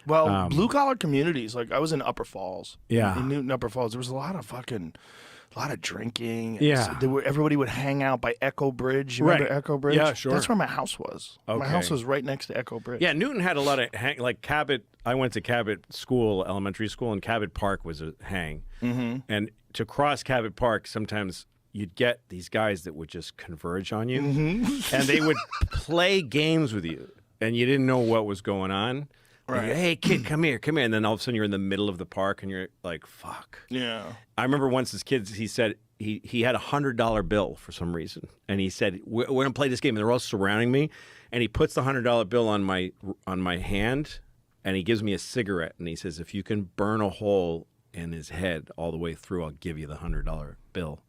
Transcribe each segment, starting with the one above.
Well, blue-collar communities, like I was in Upper Falls. Yeah. In Newton, Upper Falls, there was a lot of drinking. Yeah. Everybody would hang out by Echo Bridge. You remember Echo Bridge? Yeah, sure. That's where my house was. Okay. My house was right next to Echo Bridge. Yeah, Newton had a lot of like Cabot. I went to Cabot School, elementary school, and Cabot Park was a hang. Mm-hmm. And to cross Cabot Park, sometimes you'd get these guys that would just converge on you, and they would play games with you, and you didn't know what was going on. Right. Like, hey, kid, come here. And then all of a sudden you're in the middle of the park and you're like, fuck. Yeah. I remember once as kids, he said he had $100 bill for some reason. And he said, we're going to play this game. And they're all surrounding me. And he puts the $100 bill on my hand and he gives me a cigarette. And he says, if you can burn a hole in his head all the way through, I'll give you the $100 bill.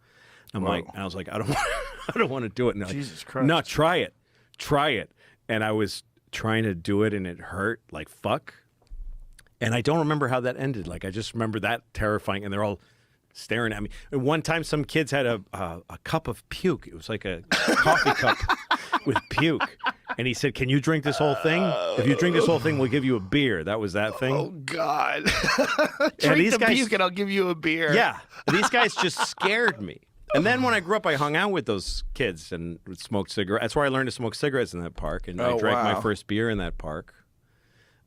I was like, I don't want to do it. And Jesus Christ. No, try it. And I was trying to do it and it hurt like fuck. And I don't remember how that ended. Like I just remember that terrifying and they're all staring at me. And one time some kids had a cup of puke. It was like a coffee cup with puke. And he said, can you drink this whole thing? If you drink this whole thing, we'll give you a beer. That was that thing. Oh, God. Drink these guys, puke and I'll give you a beer. Yeah. These guys just scared me. And then when I grew up, I hung out with those kids and would smoke cigarettes. That's where I learned to smoke cigarettes in that park. And I drank my first beer in that park.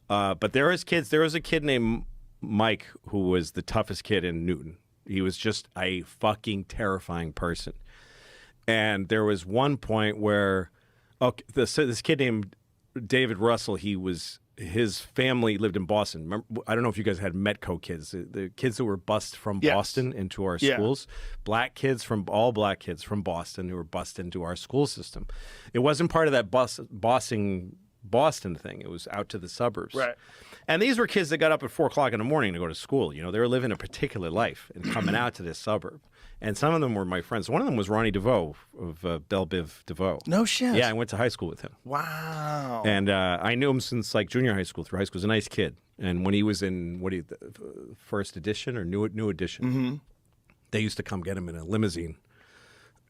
But there was kids. There was a kid named Mike who was the toughest kid in Newton. He was just a fucking terrifying person. And there was one point where this kid named David Russell, his family lived in Boston. Remember, I don't know if you guys had Metco kids, the kids that were bused from Boston into our schools. All black kids from Boston who were bused into our school system. It wasn't part of that bossing Boston thing. It was out to the suburbs. Right. And these were kids that got up at 4 o'clock in the morning to go to school. You know, they were living a particular life and coming out to this suburb. And some of them were my friends. One of them was Ronnie DeVoe of Belle Biv DeVoe. No shit. Yeah, I went to high school with him. Wow. And I knew him since like junior high school through high school. He was a nice kid. And when he was in first edition or new edition, they used to come get him in a limousine.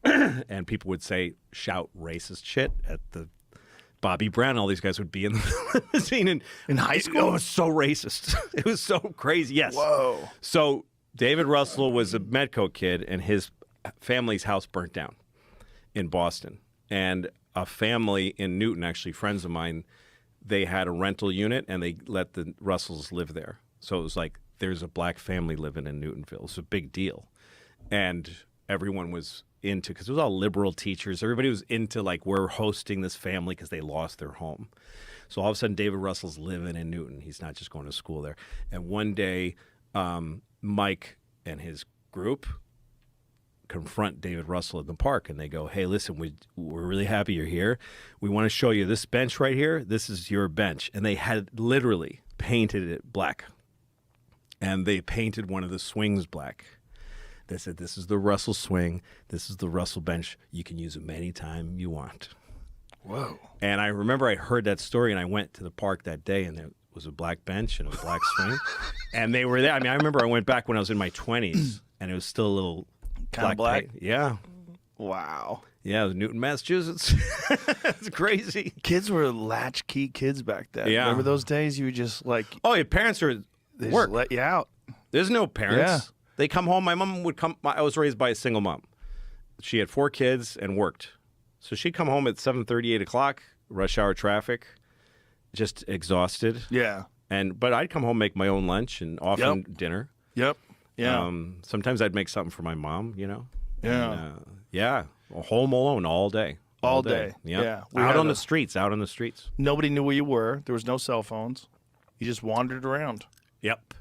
And people would shout racist shit at the Bobby Brown. All these guys would be in the limousine in high school. It was so racist. It was so crazy. Yes. Whoa. So David Russell was a Medco kid, and his family's house burnt down in Boston. And a family in Newton, actually friends of mine, they had a rental unit, and they let the Russells live there. So it was like there's a black family living in Newtonville. It's a big deal. And everyone was into, because it was all liberal teachers. Everybody was into, like, we're hosting this family because they lost their home. So all of a sudden, David Russell's living in Newton. He's not just going to school there. And one day, Mike and his group confront David Russell in the park, and they go, hey, listen, we're really happy you're here. We want to show you this bench right here. This is your bench. And they had literally painted it black. And they painted one of the swings black. They said, this is the Russell swing. This is the Russell bench. You can use them anytime you want. Whoa. And I remember I heard that story, and I went to the park that day, and there was a black bench and a black swing. And they were there. I mean, I remember I went back when I was in my 20s, and it was still a little kind of black. Paint. Yeah. Wow. Yeah, it was Newton, Massachusetts. It's crazy. Kids were latchkey kids back then. Yeah. Remember those days? You would just like. Oh, your parents are They work. just let you out. There's no parents. Yeah. They come home. My mom would come. I was raised by a single mom. She had 4 kids and worked. So she'd come home at 7:30, 8 o'clock, rush hour traffic, just exhausted. Yeah. But I'd come home, make my own lunch, and often dinner. Yep. Yeah. Sometimes I'd make something for my mom, you know. Yeah. And, yeah. Home alone all day. All day. Yep. Yeah. Out on the streets. Nobody knew where you were. There was no cell phones. You just wandered around. Yep.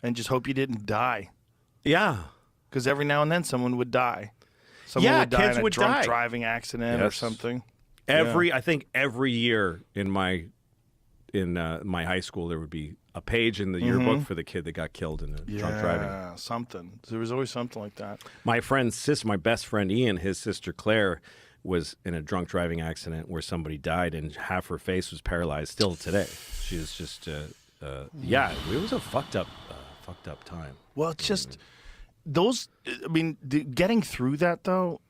And just hope you didn't die. Yeah. Because every now and then someone would die. Someone would die kids in a would drunk die. driving accident or something. I think every year in my high school there would be a page in the yearbook for the kid that got killed in a drunk driving. Yeah, something. There was always something like that. My best friend Ian, his sister Claire, was in a drunk driving accident where somebody died and half her face was paralyzed still today. She was just, it was a fucked up time. Well, it's just those. I mean, getting through that though,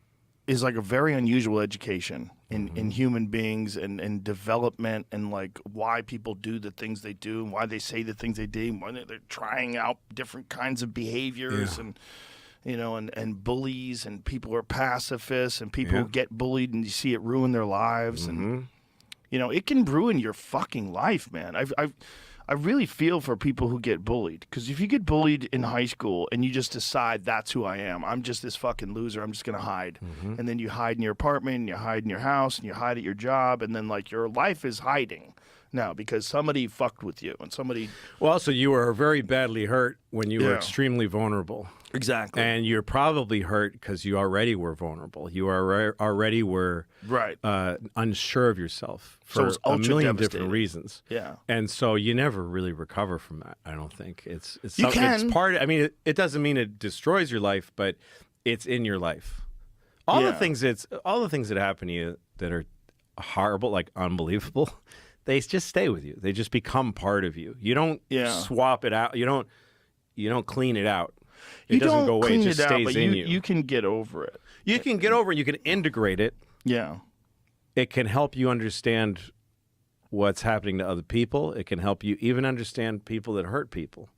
is like a very unusual education in human beings and development and like why people do the things they do and why they say the things they do and why they're trying out different kinds of behaviors and you know and bullies and people who are pacifists and people who get bullied and you see it ruin their lives and you know it can ruin your fucking life, man. I really feel for people who get bullied, because if you get bullied in high school and you just decide that's who I am, I'm just this fucking loser, I'm just going to hide. And then you hide in your apartment and you hide in your house and you hide at your job and then like your life is hiding now because somebody fucked with you and somebody... Well, also you were very badly hurt when you were extremely vulnerable. Exactly. And you're probably hurt because you already were vulnerable. You already were unsure of yourself for a million different reasons. Yeah. And so you never really recover from that, I don't think. It's can. I mean, it doesn't mean it destroys your life, but it's in your life. All the things that happen to you that are horrible, like unbelievable, they just stay with you. They just become part of you. You don't swap it out. You don't clean it out. It doesn't go away. It just stays in you. You can get over it. You can get over it. You can integrate it. Yeah. It can help you understand what's happening to other people. It can help you even understand people that hurt people.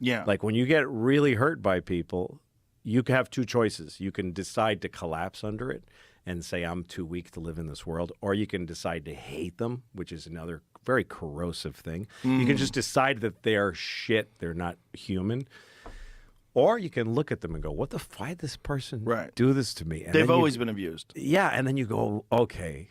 Yeah. Like when you get really hurt by people, you can have two choices. You can decide to collapse under it and say, I'm too weak to live in this world. Or you can decide to hate them, which is another very corrosive thing. You can just decide that they're shit. They're not human. Or you can look at them and go, why did this person do this to me? And they've always been abused. Yeah, and then you go, okay,